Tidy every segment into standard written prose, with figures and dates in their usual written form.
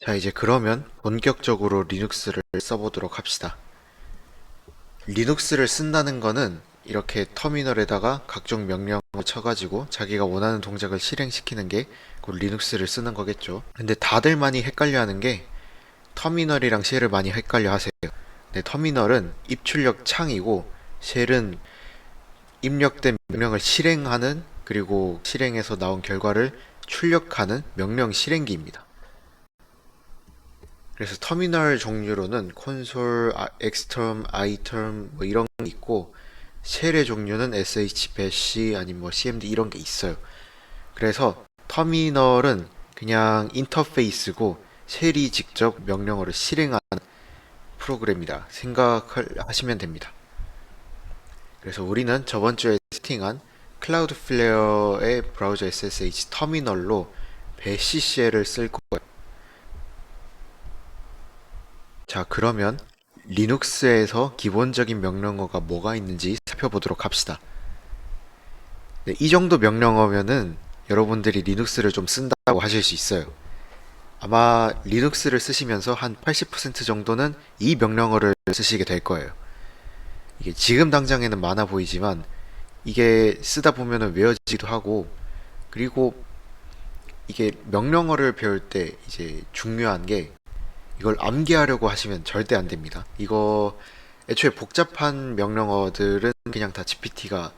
자, 이제 그러면 본격적으로 리눅스를 써보도록 합시다. 리눅스를 쓴다는 거는 이렇게 터미널에다가 각종 명령을 쳐가지고 자기가 원하는 동작을 실행시키는 게 곧 리눅스를 쓰는 거겠죠. 근데 다들 많이 헷갈려 하는 게 터미널이랑 쉘을 많이 헷갈려 하세요. 근데 터미널은 입출력 창이고 쉘은 입력된 명령을 실행하는, 그리고 실행해서 나온 결과를 출력하는 명령 실행기입니다. 그래서 터미널 종류로는 콘솔, 엑스텀, 아이텀 뭐 이런 게 있고, 쉘의 종류는 sh, bash 아니면 뭐 cmd 이런 게 있어요. 그래서 터미널은 그냥 인터페이스고 쉘이 직접 명령어를 실행하는 프로그램이다 생각을 하시면 됩니다. 그래서 우리는 저번 주에 세팅한 클라우드 플레어의 브라우저 SSH 터미널로 bash 쉘을 쓸 거예요. 자, 그러면 리눅스에서 기본적인 명령어가 뭐가 있는지 살펴보도록 합시다. 네, 이 정도 명령어면은 여러분들이 리눅스를 좀 쓴다고 하실 수 있어요. 아마 리눅스를 쓰시면서 한 80% 정도는 이 명령어를 쓰시게 될 거예요. 이게 지금 당장에는 많아 보이지만 이게 쓰다 보면은 외워지기도 하고, 그리고 이게 명령어를 배울 때 이제 중요한 게 이걸 암기하려고 하시면 절대 안 됩니다. 이거 애초에 복잡한 명령어들은 그냥 다 GPT가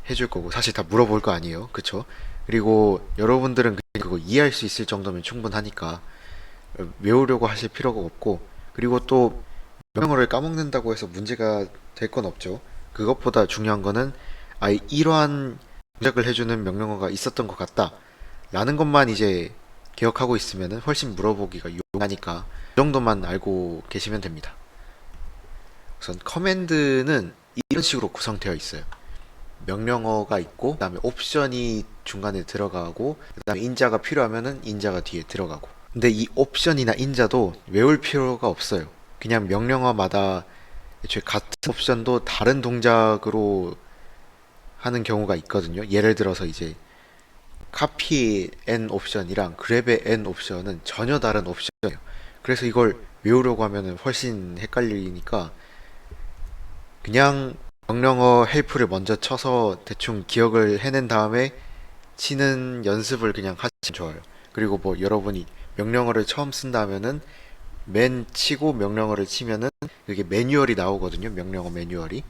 해줄 거고 사실 다 물어볼 거 아니에요. 그쵸? 그리고 여러분들은 그냥 그거 이해할 수 있을 정도면 충분하니까 외우려고 하실 필요가 없고, 그리고 또 명령어를 까먹는다고 해서 문제가 될 건 없죠. 그것보다 중요한 거는 이러한 동작을 해주는 명령어가 있었던 것 같다 라는 것만 이제 기억하고 있으면 훨씬 물어보기가 용하니까 그 정도만 알고 계시면 됩니다. 우선 커맨드는 이런 식으로 구성되어 있어요. 명령어가 있고, 그 다음에 옵션이 중간에 들어가고, 그 다음에 인자가 필요하면은 인자가 뒤에 들어가고. 근데 이 옵션이나 인자도 외울 필요가 없어요. 그냥 명령어마다 애초에 같은 옵션도 다른 동작으로 하는 경우가 있거든요. 예를 들어서 이제 카피 N 옵션이랑 그랩의 N 옵션은 전혀 다른 옵션이에요. 그래서 이걸 외우려고 하면은 훨씬 헷갈리니까 그냥 명령어 헬프를 먼저 쳐서 대충 기억을 해낸 다음에 치는 연습을 그냥 하시면 좋아요. 그리고 뭐 여러분이 명령어를 처음 쓴다면은 맨 치고 명령어를 치면은 그게 매뉴얼이 나오거든요. 명령어 매뉴얼이.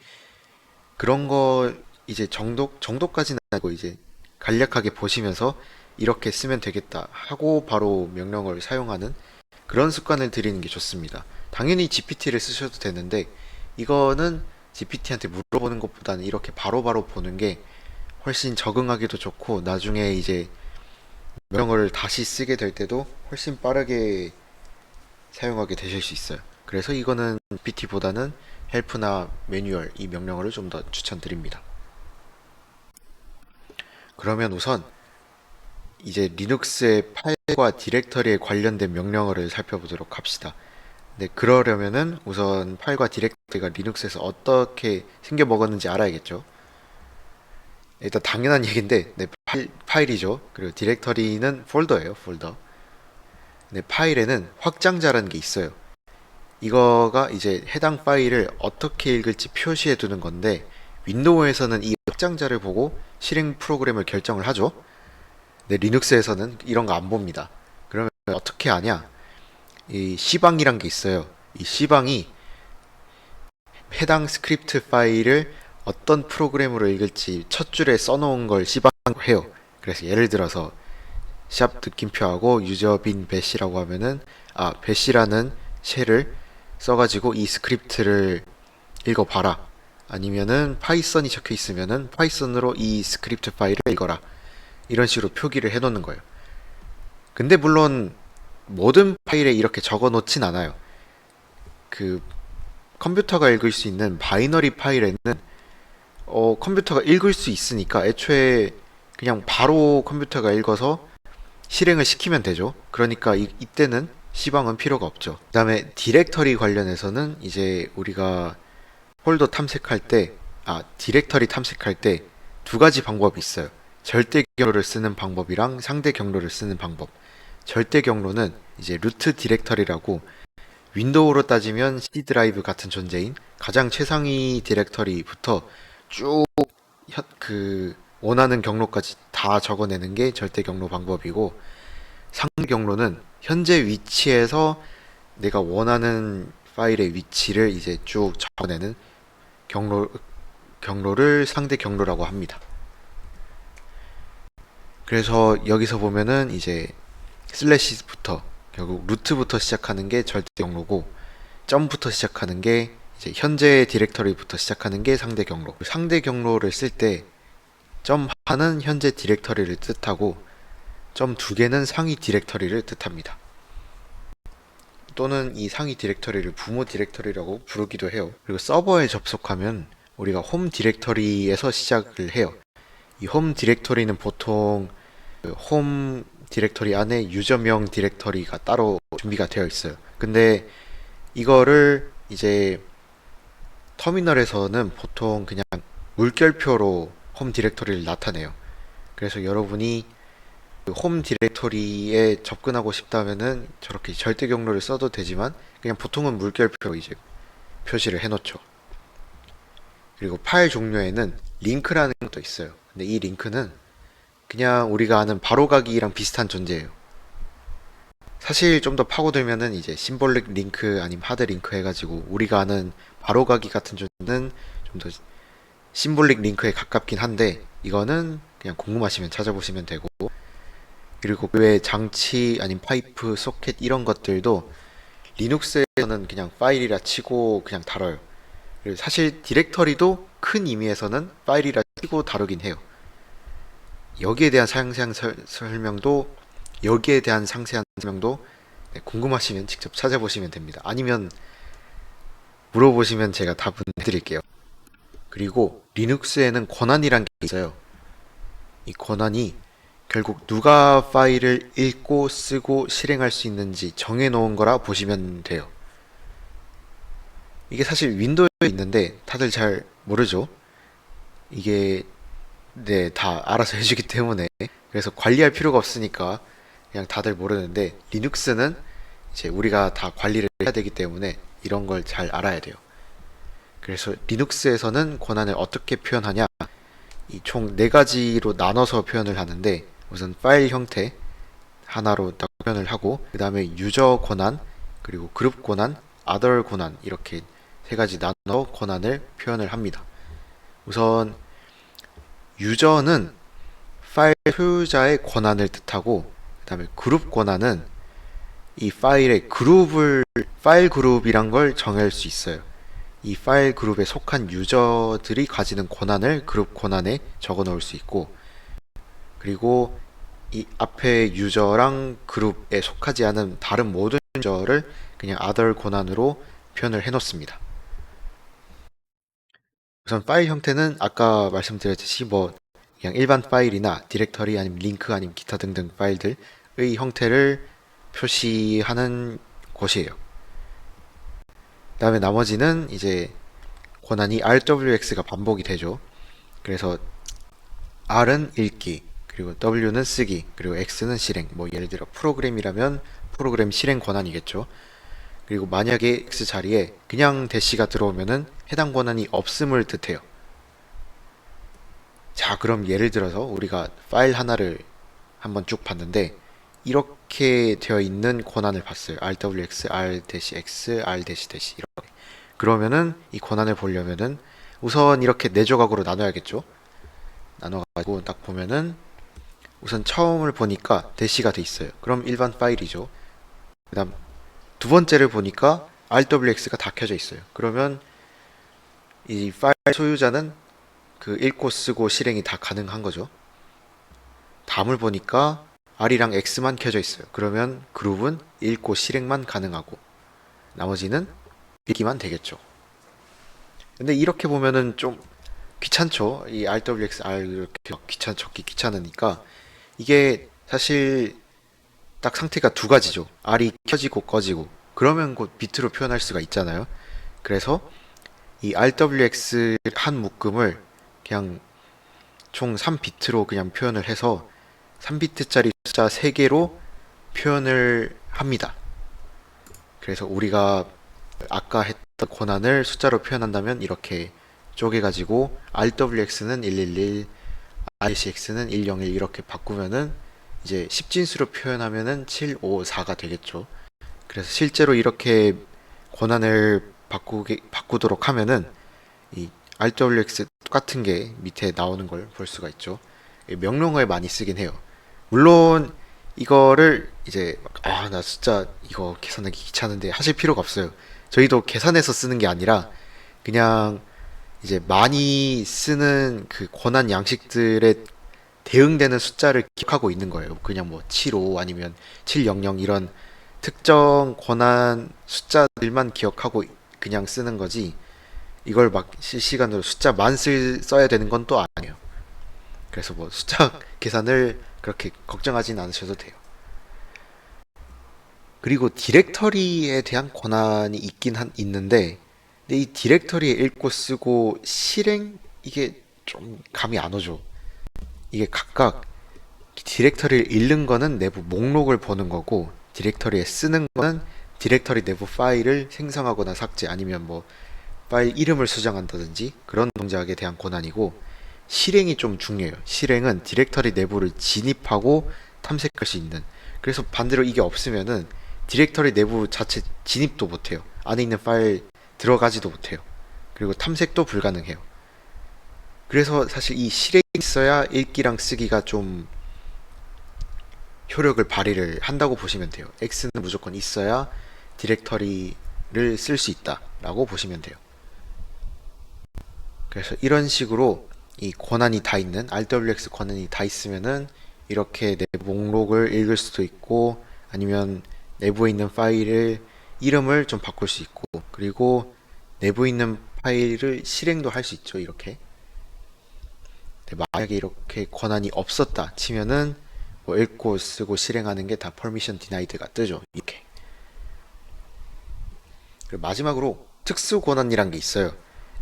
그런 거 이제 정도까지는 아니고 이제 간략하게 보시면서 이렇게 쓰면 되겠다 하고 바로 명령어를 사용하는 그런 습관을 들이는 게 좋습니다. 당연히 GPT를 쓰셔도 되는데 이거는 GPT한테 물어보는 것보다는 이렇게 바로바로 보는 게 훨씬 적응하기도 좋고, 나중에 이제 명령어를 다시 쓰게 될 때도 훨씬 빠르게 사용하게 되실 수 있어요. 그래서 이거는 GPT보다는 헬프나 매뉴얼 이 명령어를 좀 더 추천드립니다. 그러면 우선 이제 리눅스의 파일과 디렉터리에 관련된 명령어를 살펴보도록 합시다. 네, 그러려면은 우선 파일과 디렉터리가 리눅스에서 어떻게 생겨 먹었는지 알아야겠죠. 일단 당연한 얘기인데, 네, 파일이죠. 그리고 디렉터리는 폴더예요, 폴더. 네, 파일에는 확장자라는 게 있어요. 이거가 이제 해당 파일을 어떻게 읽을지 표시해 두는 건데, 윈도우에서는 이 확장자를 보고 실행 프로그램을 결정을 하죠. 네, 리눅스에서는 이런 거 안 봅니다. 그러면 어떻게 하냐? 이 C방이란 게 있어요. 이 C방이 해당 스크립트 파일을 어떤 프로그램으로 읽을지 첫 줄에 써놓은 걸 C방이라고 해요. 그래서 예를 들어서 샵 느낌표하고 유저 빈 배시라고 하면은 배시라는 쉘을 써가지고 이 스크립트를 읽어봐라. 아니면은 파이썬이 적혀 있으면은 파이썬으로 이 스크립트 파일을 읽어라. 이런 식으로 표기를 해놓는 거예요. 근데 물론 모든 파일에 이렇게 적어 놓진 않아요. 그 컴퓨터가 읽을 수 있는 바이너리 파일에는 컴퓨터가 읽을 수 있으니까 애초에 그냥 바로 컴퓨터가 읽어서 실행을 시키면 되죠. 그러니까 이때는 C방은 필요가 없죠. 그 다음에 디렉터리 관련해서는 이제 우리가 폴더 탐색할 때, 디렉터리 탐색할 때 두 가지 방법이 있어요. 절대 경로를 쓰는 방법이랑 상대 경로를 쓰는 방법. 절대 경로는 이제 루트 디렉터리라고 윈도우로 따지면 C 드라이브 같은 존재인 가장 최상위 디렉터리부터 쭉 원하는 경로까지 다 적어내는 게 절대 경로 방법이고, 상대 경로는 현재 위치에서 내가 원하는 파일의 위치를 이제 쭉 적어내는 경로를 상대 경로라고 합니다. 그래서 여기서 보면은 이제 슬래시부터 결국 루트부터 시작하는 게 절대 경로고, 점부터 시작하는 게 이제 현재 디렉터리부터 시작하는 게 상대 경로. 상대 경로를 쓸 때 점 하나는 현재 디렉터리를 뜻하고 점 두 개는 상위 디렉터리를 뜻합니다. 또는 이 상위 디렉터리를 부모 디렉터리라고 부르기도 해요. 그리고 서버에 접속하면 우리가 홈 디렉터리에서 시작을 해요. 이 홈 디렉터리는 보통 홈 디렉터리 안에 유저명 디렉터리가 따로 준비가 되어 있어요. 근데 이거를 이제 터미널에서는 보통 그냥 물결표로 홈 디렉터리를 나타내요. 그래서 여러분이 홈 디렉터리에 접근하고 싶다면은 저렇게 절대 경로를 써도 되지만 그냥 보통은 물결표로 이제 표시를 해놓죠. 그리고 파일 종류에는 링크라는 것도 있어요. 근데 이 링크는 그냥 우리가 아는 바로가기랑 비슷한 존재예요. 사실 좀 더 파고들면은 이제 심볼릭 링크 아니면 하드 링크 해가지고 우리가 아는 바로가기 같은 존재는 좀 더 심볼릭 링크에 가깝긴 한데, 이거는 그냥 궁금하시면 찾아보시면 되고, 그리고 그 외에 장치 아니면 파이프, 소켓 이런 것들도 리눅스에서는 그냥 파일이라 치고 그냥 다뤄요. 그리고 사실 디렉터리도 큰 의미에서는 파일이라 치고 다루긴 해요. 여기에 대한 설명도 여기에 대한 상세한 설명도 궁금하시면 직접 찾아보시면 됩니다. 아니면 물어보시면 제가 답은 해드릴게요. 그리고 리눅스에는 권한이란 게 있어요. 이 권한이 결국 누가 파일을 읽고 쓰고 실행할 수 있는지 정해놓은 거라 보시면 돼요. 이게 사실 윈도우에 있는데 다들 잘 모르죠. 이게 다 알아서 해주기 때문에 그래서 관리할 필요가 없으니까 그냥 다들 모르는데, 리눅스는 이제 우리가 다 관리를 해야 되기 때문에 이런 걸 잘 알아야 돼요. 그래서 리눅스에서는 권한을 어떻게 표현하냐, 이 총 4가지로 나눠서 표현을 하는데, 우선 파일 형태 하나로 딱 표현을 하고, 그 다음에 유저 권한, 그리고 그룹 권한, other 권한, 이렇게 3가지 나눠 권한을 표현을 합니다. 우선 유저는 파일 소유자의 권한을 뜻하고, 그 다음에 그룹 권한은 이 파일의 파일 그룹이란 걸 정할 수 있어요. 이 파일 그룹에 속한 유저들이 가지는 권한을 그룹 권한에 적어 놓을 수 있고, 그리고 이 앞에 유저랑 그룹에 속하지 않은 다른 모든 유저를 그냥 other 권한으로 표현을 해 놓습니다. 우선 파일 형태는 아까 말씀드렸듯이 그냥 일반 파일이나 디렉터리 아니면 링크 아니면 기타 등등 파일들의 형태를 표시하는 곳이에요. 그 다음에 나머지는 이제 권한이 RWX가 반복이 되죠. 그래서 R은 읽기, 그리고 W는 쓰기, 그리고 X는 실행. 예를 들어 프로그램이라면 프로그램 실행 권한이겠죠. 그리고 만약에 X 자리에 그냥 대시가 들어오면은 해당 권한이 없음을 뜻해요. 자, 그럼 예를 들어서 우리가 파일 하나를 한번 쭉 봤는데 이렇게 되어 있는 권한을 봤어요. RWX, R-X, R-, 이렇게. 그러면은 이 권한을 보려면은 우선 이렇게 4조각으로 나눠야겠죠. 나눠가지고 딱 보면은 우선 처음을 보니까 대시가 돼 있어요. 그럼 일반 파일이죠. 그 다음 두 번째를 보니까 RWX가 다 켜져 있어요. 그러면 이 파일 소유자는 그 읽고 쓰고 실행이 다 가능한 거죠. 다음을 보니까 R이랑 X만 켜져 있어요. 그러면 그룹은 읽고 실행만 가능하고 나머지는 읽기만 되겠죠. 근데 이렇게 보면은 좀 귀찮죠. 이 RWX, R 이렇게 적기 귀찮으니까 이게 사실 딱 상태가 2가지죠. R이 켜지고 꺼지고 그러면 곧 비트로 표현할 수가 있잖아요. 그래서 이 RWX 한 묶음을 그냥 총 3비트로 그냥 표현을 해서 3비트짜리 숫자 3개로 표현을 합니다. 그래서 우리가 아까 했던 권한을 숫자로 표현한다면 이렇게 쪼개가지고 RWX는 111, RCX는 101 이렇게 바꾸면은 이제 10진수로 표현하면은 754가 되겠죠. 그래서 실제로 이렇게 권한을 바꾸도록 하면은 이 RWX 똑같은 게 밑에 나오는 걸 볼 수가 있죠. 명령어에 많이 쓰긴 해요. 물론 이거를 이제 나 숫자 이거 계산하기 귀찮은데 하실 필요가 없어요. 저희도 계산해서 쓰는 게 아니라 그냥 이제 많이 쓰는 그 권한 양식들에 대응되는 숫자를 기억하고 있는 거예요. 그냥 뭐 75 아니면 700 이런 특정 권한 숫자들만 기억하고 그냥 쓰는 거지 이걸 막 실시간으로 숫자만 써야 되는 건 또 아니에요. 그래서 뭐 숫자 계산을 그렇게 걱정하진 않으셔도 돼요. 그리고 디렉터리에 대한 권한이 있는데 근데 이 디렉터리에 읽고 쓰고 실행 이게 좀 감이 안 오죠. 이게 각각 디렉터리를 읽는 거는 내부 목록을 보는 거고 디렉터리에 쓰는 거는 디렉터리 내부 파일을 생성하거나 삭제 아니면 뭐 파일 이름을 수정한다든지 그런 동작에 대한 권한이고 실행이 좀 중요해요. 실행은 디렉터리 내부를 진입하고 탐색할 수 있는. 그래서 반대로 이게 없으면은 디렉터리 내부 자체 진입도 못해요. 안에 있는 파일 들어가지도 못해요. 그리고 탐색도 불가능해요. 그래서 사실 이 실행이 있어야 읽기랑 쓰기가 좀 효력을 발휘를 한다고 보시면 돼요. X는 무조건 있어야 디렉터리를 쓸 수 있다라고 보시면 돼요. 그래서 이런 식으로 이 권한이 다 있는 RWX 권한이 다 있으면은 이렇게 내 목록을 읽을 수도 있고 아니면 내부에 있는 파일을 이름을 좀 바꿀 수 있고 그리고 내부에 있는 파일을 실행도 할 수 있죠. 이렇게 만약에 이렇게 권한이 없었다 치면은 뭐 읽고 쓰고 실행하는 게 다 permission denied가 뜨죠. 이렇게. 그리고 마지막으로 특수 권한이란 게 있어요.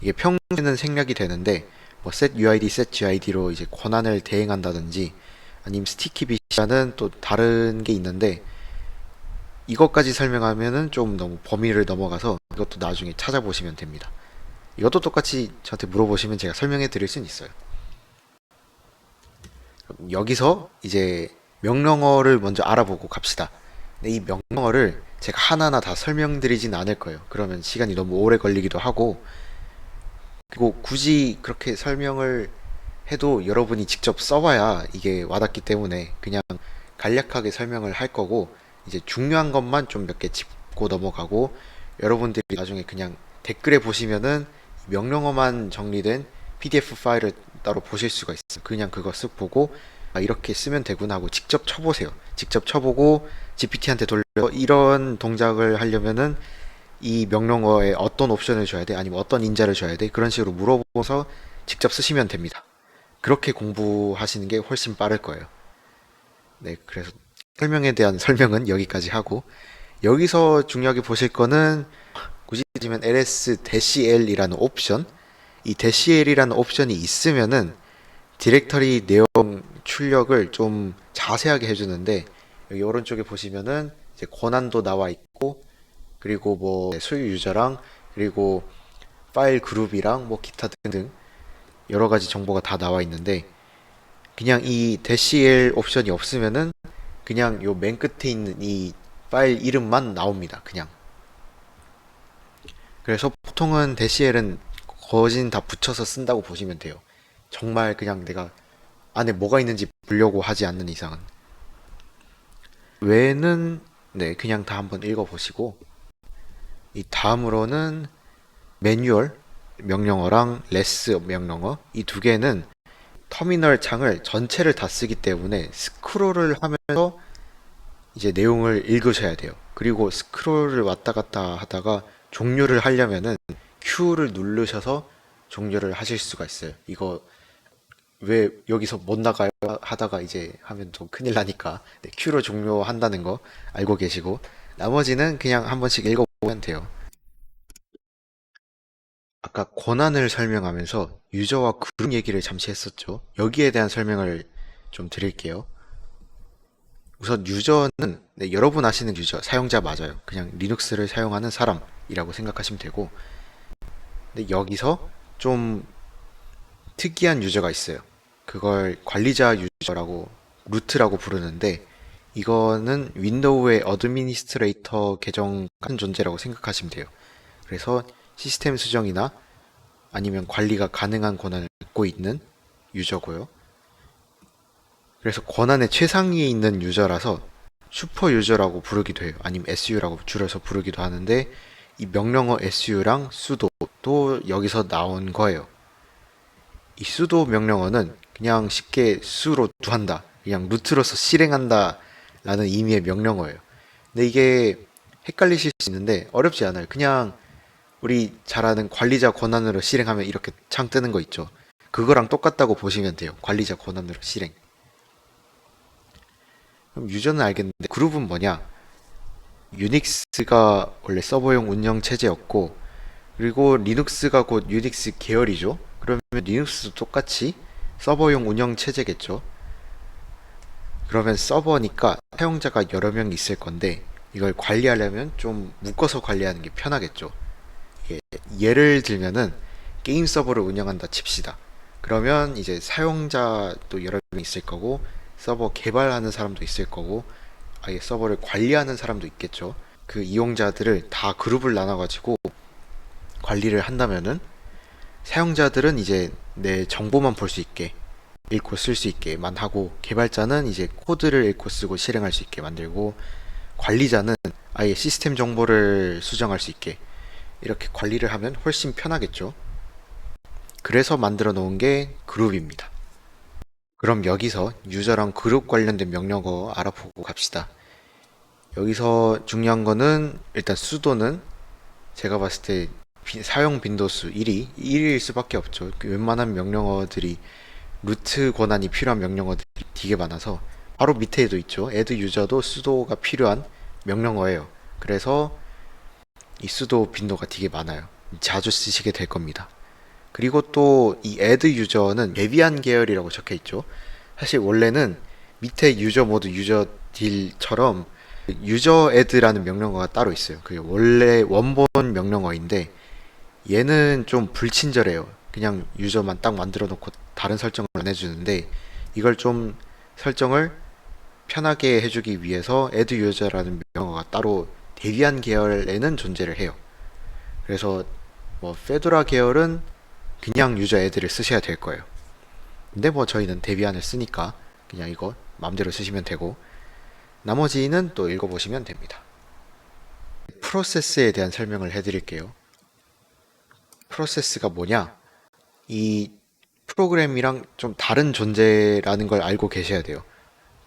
이게 평소에는 생략이 되는데 뭐 set UID, set GID로 이제 권한을 대행한다든지 아니면 스티키 비시라는 또 다른 게 있는데 이것까지 설명하면은 좀 너무 범위를 넘어가서 이것도 나중에 찾아보시면 됩니다. 이것도 똑같이 저한테 물어보시면 제가 설명해 드릴 수는 있어요. 여기서 이제 명령어를 먼저 알아보고 갑시다. 근데 이 명령어를 제가 하나하나 다 설명드리진 않을 거예요. 그러면 시간이 너무 오래 걸리기도 하고 그리고 굳이 그렇게 설명을 해도 여러분이 직접 써봐야 이게 와닿기 때문에 그냥 간략하게 설명을 할 거고 이제 중요한 것만 좀 몇 개 짚고 넘어가고 여러분들이 나중에 그냥 댓글에 보시면은 명령어만 정리된 PDF 파일을 따로 보실 수가 있어요. 그냥 그거 쓱 보고 이렇게 쓰면 되구나 하고 직접 쳐보세요. 직접 쳐보고 GPT한테 돌려 이런 동작을 하려면은 이 명령어에 어떤 옵션을 줘야 돼? 아니면 어떤 인자를 줘야 돼? 그런 식으로 물어보면서 직접 쓰시면 됩니다. 그렇게 공부하시는 게 훨씬 빠를 거예요. 네, 그래서 설명에 대한 설명은 여기까지 하고 여기서 중요하게 보실 거는 굳이 따지면 ls-l이라는 옵션 이 -l이라는 옵션이 있으면은 디렉터리 내용 출력을 좀 자세하게 해주는데 여기 오른쪽에 보시면은 이제 권한도 나와 있고 그리고 뭐 소유 유저랑 그리고 파일 그룹이랑 뭐 기타 등등 여러 가지 정보가 다 나와 있는데 그냥 이 -l 옵션이 없으면은 그냥 요 맨 끝에 있는 이 파일 이름만 나옵니다. 그냥. 그래서 보통은 -l은 거진 다 붙여서 쓴다고 보시면 돼요. 정말 그냥 내가 안에 뭐가 있는지 보려고 하지 않는 이상은. 외에는 네, 그냥 다 한번 읽어보시고 이 다음으로는 매뉴얼 명령어랑 레스 명령어 이 두 개는 터미널 창을 전체를 다 쓰기 때문에 스크롤을 하면서 이제 내용을 읽으셔야 돼요. 그리고 스크롤을 왔다 갔다 하다가 종료를 하려면은 Q를 누르셔서 종료를 하실 수가 있어요. 이거 왜 여기서 못 나가요? 하다가 이제 하면 좀 큰일 나니까 네, Q로 종료한다는 거 알고 계시고 나머지는 그냥 한 번씩 읽어보면 돼요. 아까 권한을 설명하면서 유저와 그룹 얘기를 잠시 했었죠. 여기에 대한 설명을 좀 드릴게요. 우선 유저는 여러분 아시는 유저, 사용자 맞아요. 그냥 리눅스를 사용하는 사람이라고 생각하시면 되고, 근데 여기서 좀 특이한 유저가 있어요. 그걸 관리자 유저라고 루트라고 부르는데 이거는 윈도우의 어드미니스트레이터 계정 같은 존재라고 생각하시면 돼요. 그래서 시스템 수정이나 아니면 관리가 가능한 권한을 갖고 있는 유저고요. 그래서 권한의 최상위에 있는 유저라서 슈퍼 유저라고 부르기도 해요. 아니면 SU라고 줄여서 부르기도 하는데 이 명령어 SU랑 sudo도 여기서 나온 거예요. 이 sudo 명령어는 그냥 쉽게 수로 두한다, 그냥 루트로서 실행한다 라는 의미의 명령어예요. 근데 이게 헷갈리실 수 있는데 어렵지 않아요. 그냥 우리 잘 아는 관리자 권한으로 실행하면 이렇게 창 뜨는 거 있죠. 그거랑 똑같다고 보시면 돼요. 관리자 권한으로 실행. 그럼 유저는 알겠는데 그룹은 뭐냐? 유닉스가 원래 서버용 운영 체제였고, 그리고 리눅스가 곧 유닉스 계열이죠. 그러면 리눅스도 똑같이 서버용 운영 체제겠죠. 그러면 서버니까 사용자가 여러 명 있을 건데 이걸 관리하려면 좀 묶어서 관리하는 게 편하겠죠. 예를 들면은 게임 서버를 운영한다 칩시다. 그러면 이제 사용자도 여러 명 있을 거고 서버 개발하는 사람도 있을 거고 아예 서버를 관리하는 사람도 있겠죠. 그 이용자들을 다 그룹을 나눠가지고 관리를 한다면은 사용자들은 이제 내 정보만 볼 수 있게 읽고 쓸 수 있게만 하고, 개발자는 이제 코드를 읽고 쓰고 실행할 수 있게 만들고, 관리자는 아예 시스템 정보를 수정할 수 있게 이렇게 관리를 하면 훨씬 편하겠죠. 그래서 만들어 놓은 게 그룹입니다. 그럼 여기서 유저랑 그룹 관련된 명령어 알아보고 갑시다. 여기서 중요한 거는 일단 sudo는 제가 봤을 때 사용 빈도수 1일 수밖에 없죠. 웬만한 명령어들이 루트 권한이 필요한 명령어들이 되게 많아서 바로 밑에도 있죠. add 유저도 sudo가 필요한 명령어예요. 그래서 이 sudo 빈도가 되게 많아요. 자주 쓰시게 될 겁니다. 그리고 또 이 add 유저는 데비안 계열이라고 적혀 있죠. 사실 원래는 밑에 유저 모드 유저 딜처럼 유저 add라는 명령어가 따로 있어요. 그게 원래 원본 명령어인데 얘는 좀 불친절해요. 그냥 유저만 딱 만들어 놓고 다른 설정을 안 해주는데 이걸 좀 설정을 편하게 해주기 위해서 add user라는 명령어가 따로 데비안 계열에는 존재를 해요. 그래서 뭐 페도라 계열은 그냥 유저 add를 쓰셔야 될 거예요. 근데 뭐 저희는 데비안을 쓰니까 그냥 이거 마음대로 쓰시면 되고, 나머지는 또 읽어보시면 됩니다. 프로세스에 대한 설명을 해드릴게요. 프로세스가 뭐냐? 이 프로그램이랑 좀 다른 존재라는 걸 알고 계셔야 돼요.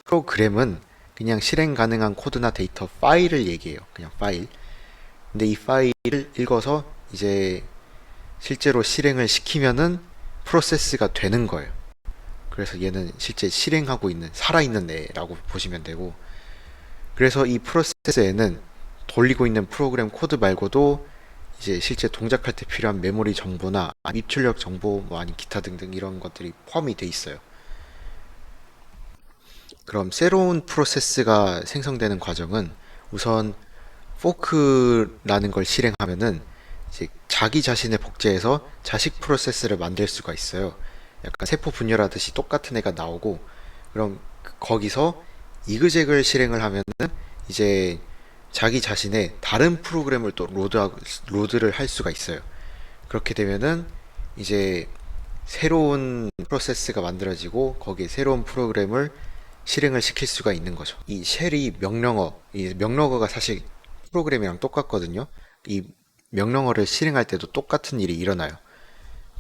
프로그램은 그냥 실행 가능한 코드나 데이터 파일을 얘기해요. 그냥 파일. 근데 이 파일을 읽어서 이제 실제로 실행을 시키면은 프로세스가 되는 거예요. 그래서 얘는 실제 실행하고 있는 살아있는 애라고 보시면 되고, 그래서 이 프로세스에는 돌리고 있는 프로그램 코드 말고도 이제 실제 동작할 때 필요한 메모리 정보나 입출력 정보 뭐 아니 기타 등등 이런 것들이 포함이 돼 있어요. 그럼 새로운 프로세스가 생성되는 과정은 우선 포크라는 걸 실행하면은 이제 자기 자신을 복제해서 자식 프로세스를 만들 수가 있어요. 약간 세포 분열하듯이 똑같은 애가 나오고, 그럼 거기서 이그젝을 실행을 하면은 이제 자기 자신의 다른 프로그램을 또 로드를 할 수가 있어요. 그렇게 되면은 이제 새로운 프로세스가 만들어지고 거기에 새로운 프로그램을 실행을 시킬 수가 있는 거죠. 이 쉘이 이 명령어가 사실 프로그램이랑 똑같거든요. 이 명령어를 실행할 때도 똑같은 일이 일어나요.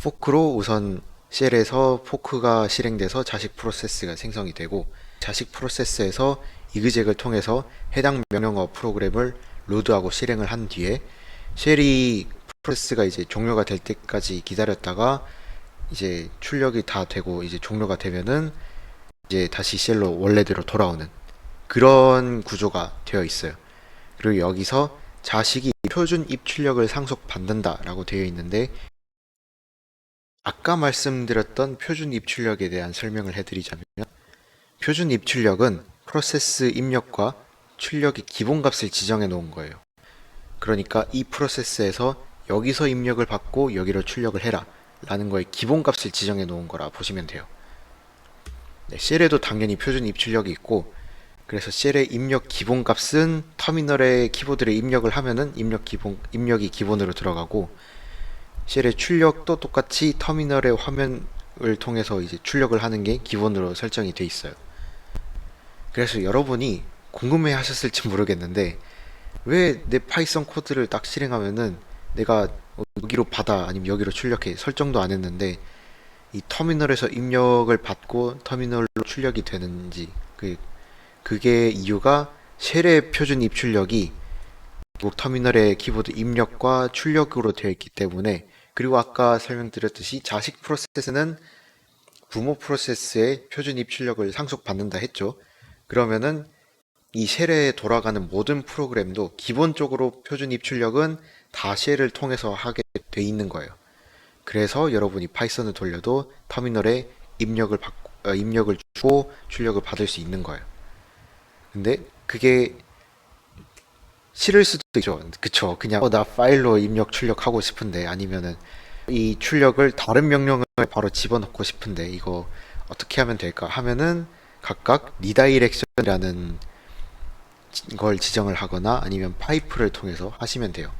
포크로 우선 쉘에서 포크가 실행돼서 자식 프로세스가 생성이 되고, 자식 프로세스에서 이그젝을 통해서 해당 명령어 프로그램을 로드하고 실행을 한 뒤에 쉘이 프로세스가 이제 종료가 될 때까지 기다렸다가 이제 출력이 다 되고 이제 종료가 되면은 이제 다시 쉘로 원래대로 돌아오는 그런 구조가 되어 있어요. 그리고 여기서 자식이 표준 입출력을 상속받는다라고 되어 있는데, 아까 말씀드렸던 표준 입출력에 대한 설명을 해드리자면, 표준 입출력은 프로세스 입력과 출력의 기본값을 지정해 놓은 거예요. 그러니까 이 프로세스에서 여기서 입력을 받고 여기로 출력을 해라 라는 거에 기본값을 지정해 놓은 거라 보시면 돼요. 네, 쉘에도 당연히 표준 입출력이 있고, 그래서 쉘의 입력 기본값은 터미널에 키보드를 입력을 하면은 입력이 기본으로 들어가고, 쉘의 출력도 똑같이 터미널의 화면을 통해서 이제 출력을 하는 게 기본으로 설정이 돼 있어요. 그래서 여러분이 궁금해 하셨을지 모르겠는데, 왜 내 파이썬 코드를 딱 실행하면은 내가 여기로 받아 아니면 여기로 출력해 설정도 안 했는데 이 터미널에서 입력을 받고 터미널로 출력이 되는지, 그게 이유가 쉘의 표준 입출력이 터미널의 키보드 입력과 출력으로 되어 있기 때문에, 그리고 아까 설명드렸듯이 자식 프로세스는 부모 프로세스의 표준 입출력을 상속받는다 했죠. 그러면은 이 쉘에 돌아가는 모든 프로그램도 기본적으로 표준 입출력은 다 쉘을 통해서 하게 돼 있는 거예요. 그래서 여러분이 파이썬을 돌려도 터미널에 입력을 주고 출력을 받을 수 있는 거예요. 근데 그게 싫을 수도 있죠. 그쵸? 그냥 나 파일로 입력 출력하고 싶은데, 아니면은 이 출력을 다른 명령을 바로 집어넣고 싶은데 이거 어떻게 하면 될까 하면은 각각 리다이렉션이라는 걸 지정을 하거나 아니면 파이프를 통해서 하시면 돼요.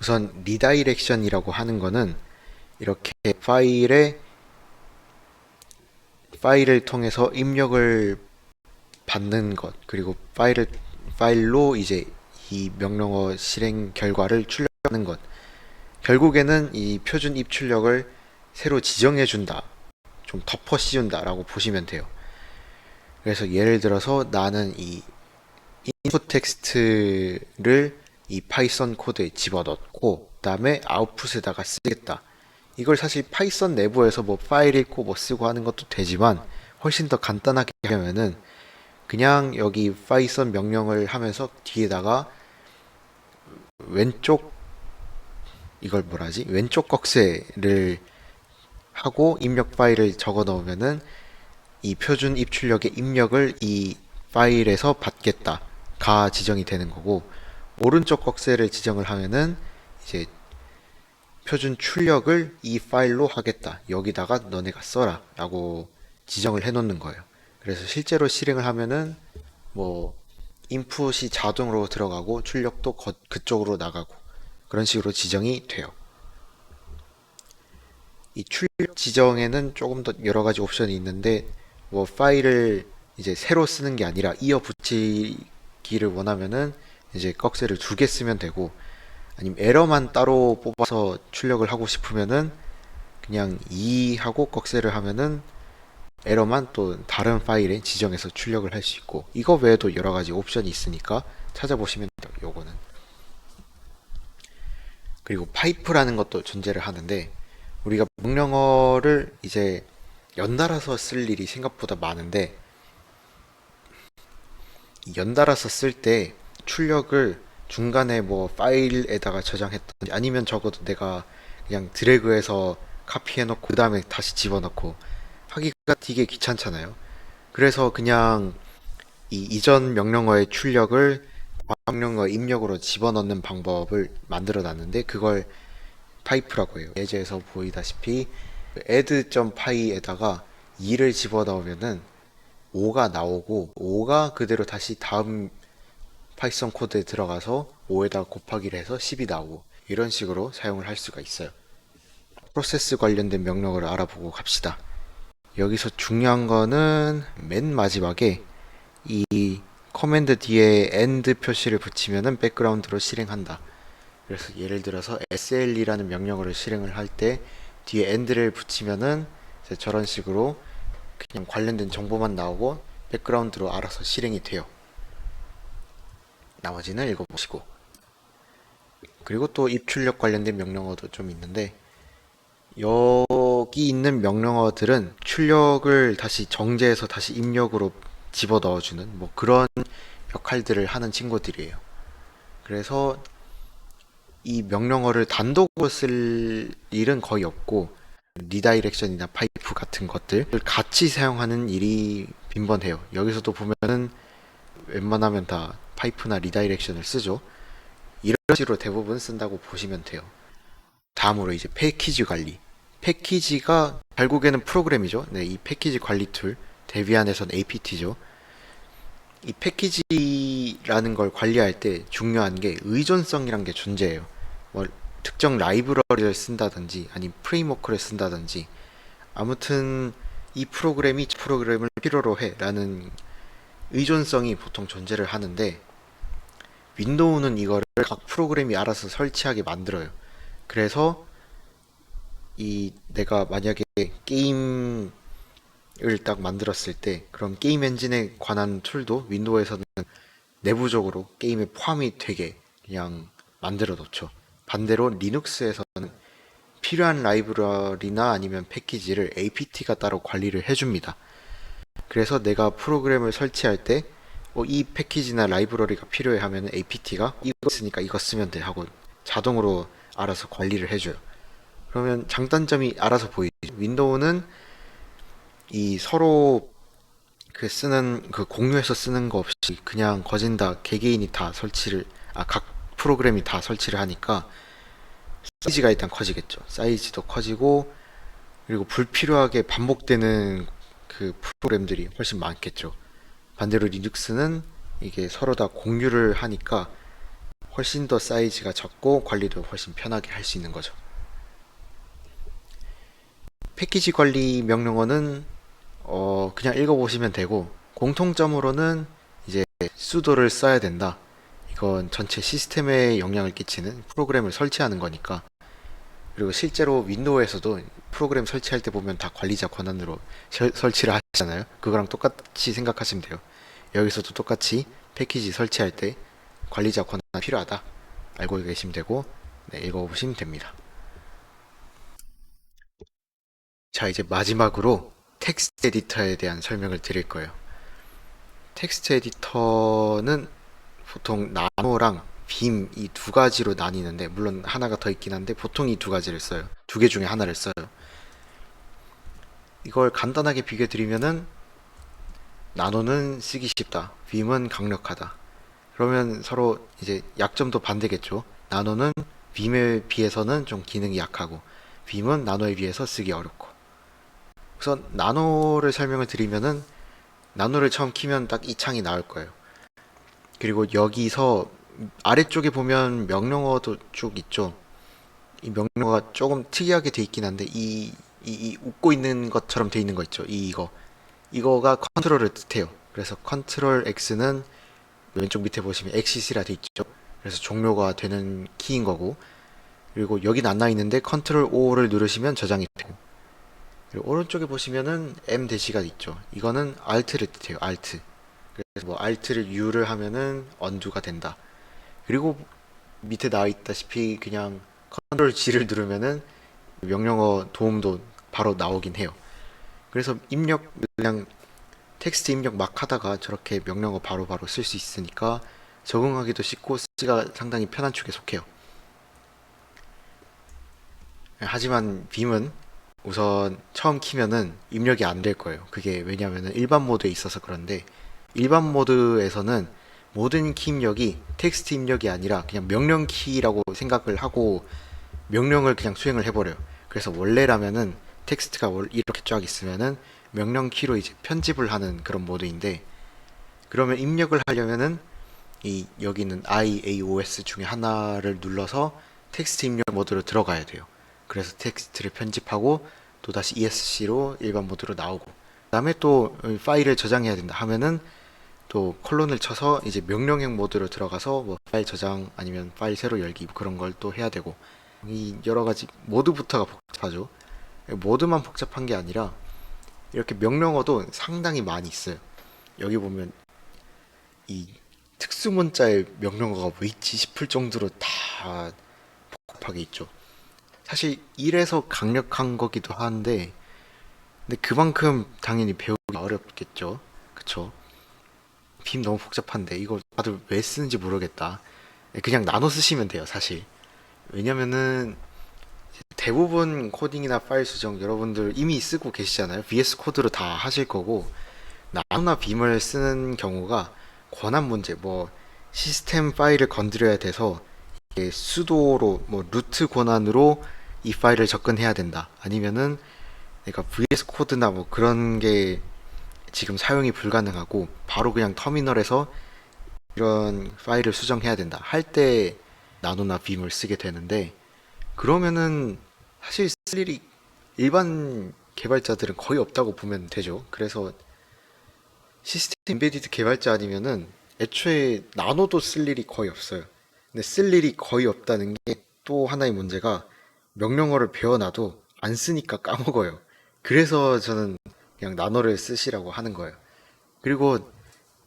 우선 리다이렉션이라고 하는 거는 이렇게 파일을 통해서 입력을 받는 것, 그리고 파일로 이제 이 명령어 실행 결과를 출력하는 것, 결국에는 이 표준 입출력을 새로 지정해 준다, 좀 덮어 씌운다 라고 보시면 돼요. 그래서 예를 들어서 나는 이 인풋 텍스트를 이 파이썬 코드에 집어넣고 그 다음에 아웃풋에다가 쓰겠다. 이걸 사실 파이썬 내부에서 뭐 파일 읽고 뭐 쓰고 하는 것도 되지만, 훨씬 더 간단하게 하면은 그냥 여기 파이썬 명령을 하면서 뒤에다가 왼쪽 꺽쇠를 하고 입력 파일을 적어 넣으면은 이 표준 입출력의 입력을 이 파일에서 받겠다가 지정이 되는 거고, 오른쪽 꺽쇠를 지정을 하면은 이제 표준 출력을 이 파일로 하겠다, 여기다가 너네가 써라 라고 지정을 해 놓는 거예요. 그래서 실제로 실행을 하면은 뭐 인풋이 자동으로 들어가고 출력도 그쪽으로 나가고 그런 식으로 지정이 돼요. 이 출력 지정에는 조금 더 여러 가지 옵션이 있는데, 뭐 파일을 이제 새로 쓰는 게 아니라 이어 붙이기를 원하면은 이제 꺽쇠를 2개 쓰면 되고, 아니면 에러만 따로 뽑아서 출력을 하고 싶으면은 그냥 2 하고 꺽쇠를 하면은 에러만 또 다른 파일에 지정해서 출력을 할 수 있고, 이거 외에도 여러 가지 옵션이 있으니까 찾아보시면 돼요, 요거는. 그리고 파이프라는 것도 존재를 하는데, 우리가 명령어를 이제 연달아서 쓸 일이 생각보다 많은데, 연달아서 쓸 때 출력을 중간에 뭐 파일에다가 저장했던지 아니면 적어도 내가 그냥 드래그해서 카피해놓고 그 다음에 다시 집어넣고 하기가 되게 귀찮잖아요. 그래서 그냥 이 이전 명령어의 출력을 다음 명령어 입력으로 집어넣는 방법을 만들어 놨는데, 그걸 파이프라고 해요. 예제에서 보이다시피 add.py에다가 2를 집어넣으면은 5가 나오고, 5가 그대로 다시 다음 파이썬 코드에 들어가서 5에다가 곱하기를 해서 10이 나오고, 이런 식으로 사용을 할 수가 있어요. 프로세스 관련된 명령어를 알아보고 갑시다. 여기서 중요한 거는 맨 마지막에 이 커맨드 뒤에 end 표시를 붙이면은 백그라운드로 실행한다. 그래서 예를 들어서 sl이라는 명령어를 실행을 할 때 뒤에 end를 붙이면은 이제 저런 식으로 그냥 관련된 정보만 나오고 백그라운드로 알아서 실행이 돼요. 나머지는 읽어보시고. 그리고 또 입출력 관련된 명령어도 좀 있는데, 여기 있는 명령어들은 출력을 다시 정제해서 다시 입력으로 집어 넣어주는 뭐 그런 역할들을 하는 친구들이에요. 그래서 이 명령어를 단독으로 쓸 일은 거의 없고, 리다이렉션이나 파이프 같은 것들을 같이 사용하는 일이 빈번해요. 여기서도 보면은 웬만하면 다 파이프나 리다이렉션을 쓰죠. 이런 식으로 대부분 쓴다고 보시면 돼요. 다음으로 이제 패키지 관리. 패키지가 결국에는 프로그램이죠. 네, 이 패키지 관리 툴, 데비안에선 APT죠. 이 패키지라는 걸 관리할 때 중요한 게 의존성이란 게 존재해요. 뭐 특정 라이브러리를 쓴다든지 아니면 프레임워크를 쓴다든지 아무튼 이 프로그램이 저 프로그램을 필요로 해 라는 의존성이 보통 존재를 하는데 윈도우는 이거를 각 프로그램이 알아서 설치하게 만들어요. 그래서 이 내가 만약에 게임을 딱 만들었을 때 그럼 게임 엔진에 관한 툴도 윈도우에서는 내부적으로 게임에 포함이 되게 그냥 만들어 놓죠. 반대로 리눅스에서는 필요한 라이브러리나 아니면 패키지를 APT가 따로 관리를 해줍니다. 그래서 내가 프로그램을 설치할 때 이 패키지나 라이브러리가 필요해 하면 APT가 이거 있으니까 이거 쓰면 돼 하고 자동으로 알아서 관리를 해줘요. 그러면 장단점이 알아서 보이죠. 윈도우는 이 서로 그 쓰는 그 공유해서 쓰는 거 없이 그냥 거진다 개개인이 다 설치를 각 프로그램이 다 설치를 하니까 사이즈가 일단 커지겠죠. 사이즈도 커지고 그리고 불필요하게 반복되는 그 프로그램들이 훨씬 많겠죠. 반대로 리눅스는 이게 서로 다 공유를 하니까 훨씬 더 사이즈가 적고 관리도 훨씬 편하게 할 수 있는 거죠. 패키지 관리 명령어는 그냥 읽어보시면 되고 공통점으로는 이제 sudo를 써야 된다. 이건 전체 시스템에 영향을 끼치는 프로그램을 설치하는 거니까. 그리고 실제로 윈도우에서도 프로그램 설치할 때 보면 다 관리자 권한으로 설치를 하잖아요. 그거랑 똑같이 생각하시면 돼요. 여기서도 똑같이 패키지 설치할 때 관리자 권한 필요하다. 알고 계시면 되고, 네, 읽어보시면 됩니다. 자, 이제 마지막으로 텍스트 에디터에 대한 설명을 드릴 거예요. 텍스트 에디터는 보통 나노랑 빔 이 두 가지로 나뉘는데 물론 하나가 더 있긴 한데 보통 이 두 가지를 써요. 두 개 중에 하나를 써요. 이걸 간단하게 비교해 드리면은 나노는 쓰기 쉽다. 빔은 강력하다. 그러면 서로 이제 약점도 반대겠죠. 나노는 빔에 비해서는 좀 기능이 약하고 빔은 나노에 비해서 쓰기 어렵고. 우선 나노를 설명을 드리면은 나노를 처음 키면 딱 이 창이 나올 거예요. 그리고 여기서 아래쪽에 보면 명령어도 쭉 있죠. 이 명령어가 조금 특이하게 돼 있긴 한데 이 웃고 있는 것처럼 돼 있는 거 있죠. 이거가 컨트롤을 뜻해요. 그래서 컨트롤 X는 왼쪽 밑에 보시면 엑시스라 돼 있죠. 그래서 종료가 되는 키인 거고 그리고 여긴 안 나 있는데 컨트롤 O를 누르시면 저장이 되고 그리고 오른쪽에 보시면은 M 대시가 있죠. 이거는 Alt를 뜻해요. Alt. 그래서 뭐 Alt를 U를 하면은 언두가 된다. 그리고 밑에 나와 있다시피 그냥 컨트롤 G를 누르면은 명령어 도움도 바로 나오긴 해요. 그래서 입력 그냥 텍스트 입력 막 하다가 저렇게 명령어 바로바로 쓸 수 있으니까 적응하기도 쉽고 쓰기가 상당히 편한 축에 속해요. 하지만 빔은 우선 처음 키면은 입력이 안 될 거예요. 그게 왜냐면은 일반 모드에 있어서 그런데 일반 모드에서는 모든 키 입력이 텍스트 입력이 아니라 그냥 명령 키라고 생각을 하고 명령을 그냥 수행을 해버려요. 그래서 원래라면은 텍스트가 이렇게 쫙 있으면은 명령 키로 이제 편집을 하는 그런 모드인데 그러면 입력을 하려면은 이 여기 있는 IAOS 중에 하나를 눌러서 텍스트 입력 모드로 들어가야 돼요. 그래서 텍스트를 편집하고 또다시 ESC로 일반 모드로 나오고 그다음에 또 파일을 저장해야 된다 하면은 또 콜론을 쳐서 이제 명령형 모드로 들어가서 뭐 파일 저장 아니면 파일 새로 열기 그런 걸 또 해야 되고 이 여러 가지 모드부터가 복잡하죠. 모드만 복잡한 게 아니라 이렇게 명령어도 상당히 많이 있어요. 여기 보면 이 특수문자의 명령어가 뭐 있지 싶을 정도로 다 복잡하게 있죠. 사실 이래서 강력한 거기도 한데 근데 그만큼 당연히 배우기 어렵겠죠. 그쵸? 빔 너무 복잡한데 이거 다들 왜 쓰는지 모르겠다. 그냥 나눠 쓰시면 돼요, 사실. 왜냐면은 대부분 코딩이나 파일 수정 여러분들 이미 쓰고 계시잖아요. VS 코드로 다 하실 거고, 나노나 빔을 쓰는 경우가 권한 문제, 뭐 시스템 파일을 건드려야 돼서 이게 수도로 뭐 루트 권한으로 이 파일을 접근해야 된다. 아니면은 내가 VS 코드나 뭐 그런 게 지금 사용이 불가능하고 바로 그냥 터미널에서 이런 파일을 수정해야 된다 할 때 나노나 빔을 쓰게 되는데, 그러면은 사실 쓸 일이 일반 개발자들은 거의 없다고 보면 되죠. 그래서 시스템 인베디드 개발자 아니면은 애초에 나노도 쓸 일이 거의 없어요. 근데 쓸 일이 거의 없다는 게 또 하나의 문제가, 명령어를 배워놔도 안 쓰니까 까먹어요. 그래서 저는 그냥 나노를 쓰시라고 하는 거예요. 그리고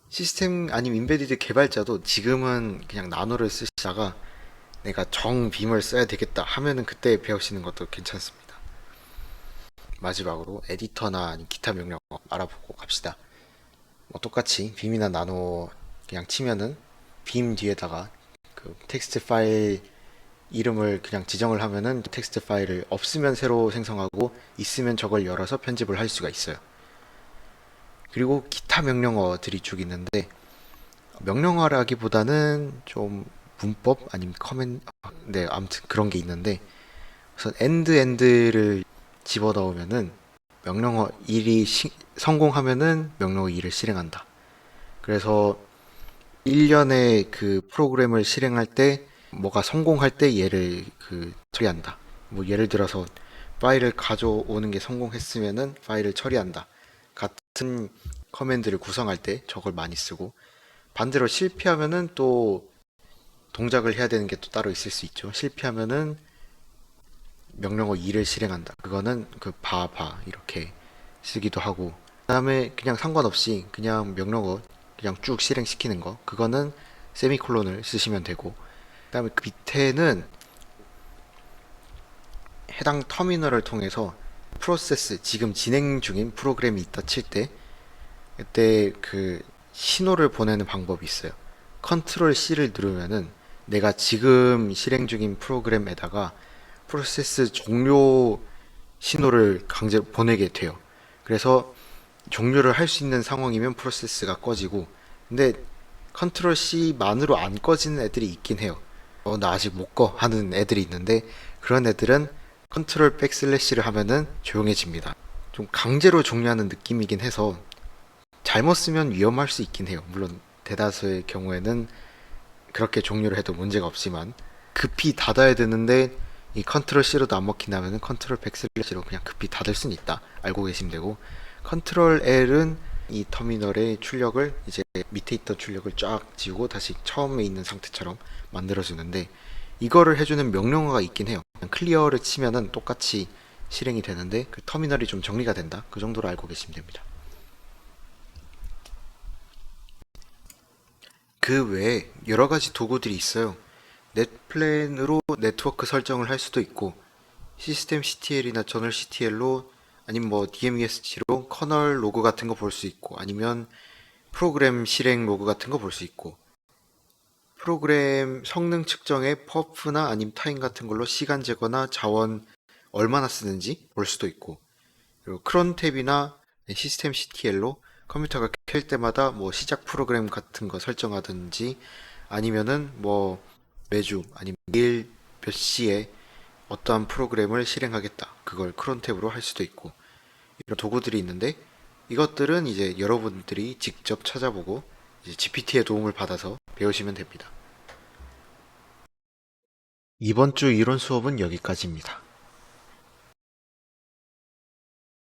시스템 아니면 인베디드 개발자도 지금은 그냥 나노를 쓰시다가 내가 정 빔을 써야 되겠다 하면은 그때 배우시는 것도 괜찮습니다. 마지막으로 에디터나 아니면 기타 명령 알아보고 갑시다. 뭐 똑같이 빔이나 나노 그냥 치면은 빔 뒤에다가 그 텍스트 파일 이름을 그냥 지정을 하면은 텍스트 파일을 없으면 새로 생성하고 있으면 저걸 열어서 편집을 할 수가 있어요. 그리고 기타 명령어들이 쭉 있는데, 명령어라기보다는 좀 문법 아니면 네, 아무튼 그런 게 있는데, 우선 end를 집어넣으면은 명령어 1이 성공하면은 명령어 2를 실행한다. 그래서 1년의 그 프로그램을 실행할 때 뭐가 성공할 때 얘를 처리한다. 뭐 예를 들어서 파일을 가져오는 게 성공했으면은 파일을 처리한다. 같은 커맨드를 구성할 때 저걸 많이 쓰고, 반대로 실패하면은 또 동작을 해야 되는 게 또 따로 있을 수 있죠. 실패하면은 명령어 2를 실행한다. 그거는 그 바바 이렇게 쓰기도 하고, 그다음에 그냥 상관없이 그냥 명령어 그냥 쭉 실행시키는 거, 그거는 세미콜론을 쓰시면 되고, 그다음에 그 밑에는 해당 터미널을 통해서 프로세스, 지금 진행 중인 프로그램이 있다 칠 때 그때 그 신호를 보내는 방법이 있어요. 컨트롤 C를 누르면은 내가 지금 실행 중인 프로그램에다가 프로세스 종료 신호를 강제로 보내게 돼요. 그래서 종료를 할 수 있는 상황이면 프로세스가 꺼지고, 근데 컨트롤 C만으로 안 꺼지는 애들이 있긴 해요. 나 아직 못 꺼 하는 애들이 있는데, 그런 애들은 컨트롤 백슬래시를 하면은 조용해집니다. 좀 강제로 종료하는 느낌이긴 해서 잘못 쓰면 위험할 수 있긴 해요. 물론 대다수의 경우에는 그렇게 종료를 해도 문제가 없지만, 급히 닫아야 되는데 이 컨트롤 C로도 안 먹힌다면은 컨트롤 백슬래시로 그냥 급히 닫을 수는 있다. 알고 계시면 되고, 컨트롤 L은 이 터미널의 출력을 이제 밑에 있던 출력을 쫙 지우고 다시 처음에 있는 상태처럼 만들어주는데, 이거를 해주는 명령어가 있긴 해요. 그냥 클리어를 치면은 똑같이 실행이 되는데 그 터미널이 좀 정리가 된다. 그 정도로 알고 계시면 됩니다. 그 외에 여러 가지 도구들이 있어요. 넷플랜으로 네트워크 설정을 할 수도 있고, 시스템 CTL이나 저널 CTL로, 아니면 뭐 DMESC로 커널 로그 같은 거 볼 수 있고, 아니면 프로그램 실행 로그 같은 거 볼 수 있고, 프로그램 성능 측정에 퍼프나 아니면 타임 같은 걸로 시간 제거나 자원 얼마나 쓰는지 볼 수도 있고, 그리고 크론 탭이나 시스템 CTL로 컴퓨터가 켤 때마다 뭐 시작 프로그램 같은 거 설정하든지, 아니면은 뭐 매주 아니면 매일 몇 시에 어떠한 프로그램을 실행하겠다, 그걸 크론 탭으로 할 수도 있고, 이런 도구들이 있는데, 이것들은 이제 여러분들이 직접 찾아보고 이제 GPT의 도움을 받아서 배우시면 됩니다. 이번 주 이론 수업은 여기까지입니다.